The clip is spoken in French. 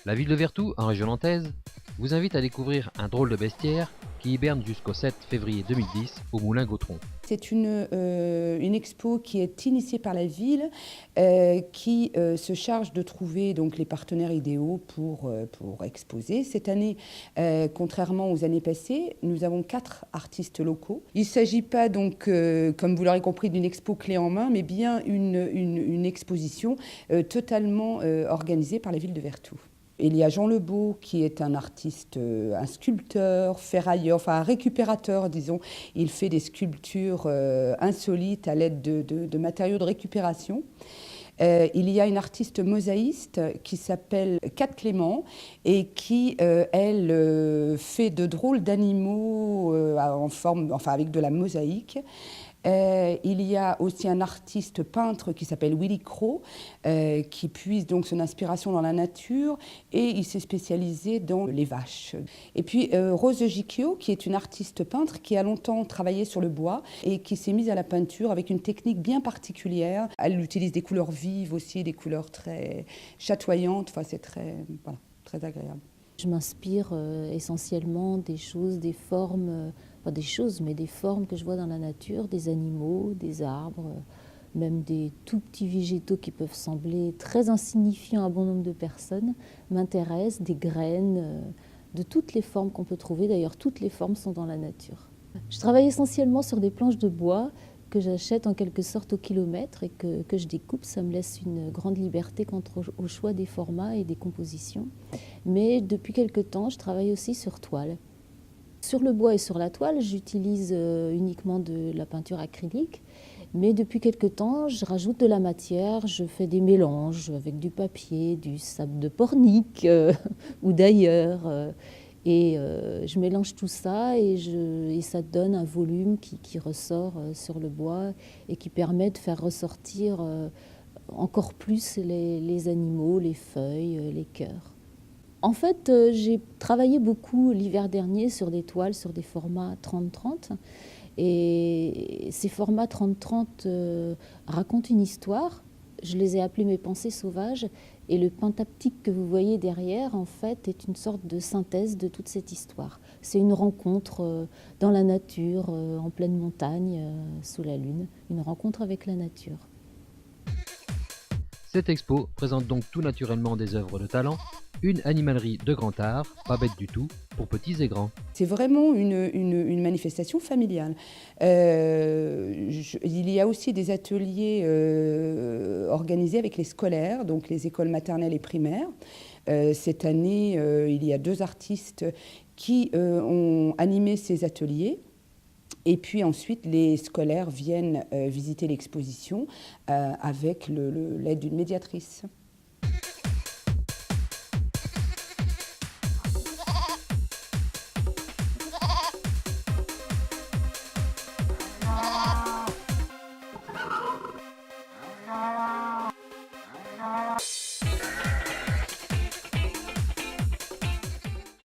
La ville de Vertou, en région nantaise, vous invite à découvrir un drôle de bestiaire qui hiberne jusqu'au 7 février 2010 au Moulin Gautron. C'est une expo qui est initiée par la ville, qui se charge de trouver donc, les partenaires idéaux pour exposer. Cette année, contrairement aux années passées, nous avons 4 artistes locaux. Il ne s'agit pas donc, comme vous l'aurez compris, d'une expo clé en main, mais bien une exposition totalement organisée par la ville de Vertou. Il y a Jean Lebeau qui est un artiste, un sculpteur, ferrailleur, enfin un récupérateur, disons. Il fait des sculptures insolites à l'aide de matériaux de récupération. Il y a une artiste mosaïste qui s'appelle Kat Clément et qui, elle, fait de drôles d'animaux en forme, enfin avec de la mosaïque. Il y a aussi un artiste peintre qui s'appelle Willy Crow, qui puise donc son inspiration dans la nature, et il s'est spécialisé dans les vaches. Et puis Rose Gicchio, qui est une artiste peintre qui a longtemps travaillé sur le bois et qui s'est mise à la peinture avec une technique bien particulière. Elle utilise des couleurs vives aussi, des couleurs très chatoyantes, enfin c'est voilà, très agréable. Je m'inspire essentiellement des choses, des formes, pas des choses, mais des formes que je vois dans la nature, des animaux, des arbres, même des tout petits végétaux qui peuvent sembler très insignifiants à un bon nombre de personnes, m'intéressent, des graines, de toutes les formes qu'on peut trouver. D'ailleurs, toutes les formes sont dans la nature. Je travaille essentiellement sur des planches de bois que j'achète en quelque sorte au kilomètre et que je découpe. Ça me laisse une grande liberté quant au choix des formats et des compositions. Mais depuis quelque temps, je travaille aussi sur toile. Sur le bois et sur la toile, j'utilise uniquement de la peinture acrylique. Mais depuis quelque temps, je rajoute de la matière, je fais des mélanges avec du papier, du sable de Pornic ou d'ailleurs. Et je mélange tout ça et ça donne un volume qui ressort sur le bois et qui permet de faire ressortir encore plus les animaux, les feuilles, les cœurs. En fait, j'ai travaillé beaucoup l'hiver dernier sur des toiles, sur des formats 30-30. Et ces formats 30-30 racontent une histoire. Je les ai appelés mes pensées sauvages. Et le pentaptyque que vous voyez derrière, en fait, est une sorte de synthèse de toute cette histoire. C'est une rencontre dans la nature, en pleine montagne, sous la lune. Une rencontre avec la nature. Cette expo présente donc tout naturellement des œuvres de talent, une animalerie de grand art, pas bête du tout, pour petits et grands. C'est vraiment une manifestation familiale. Il y a aussi des ateliers organisés avec les scolaires, donc les écoles maternelles et primaires. Cette année, il y a 2 artistes qui ont animé ces ateliers. Et puis ensuite, les scolaires viennent visiter l'exposition avec l'aide d'une médiatrice.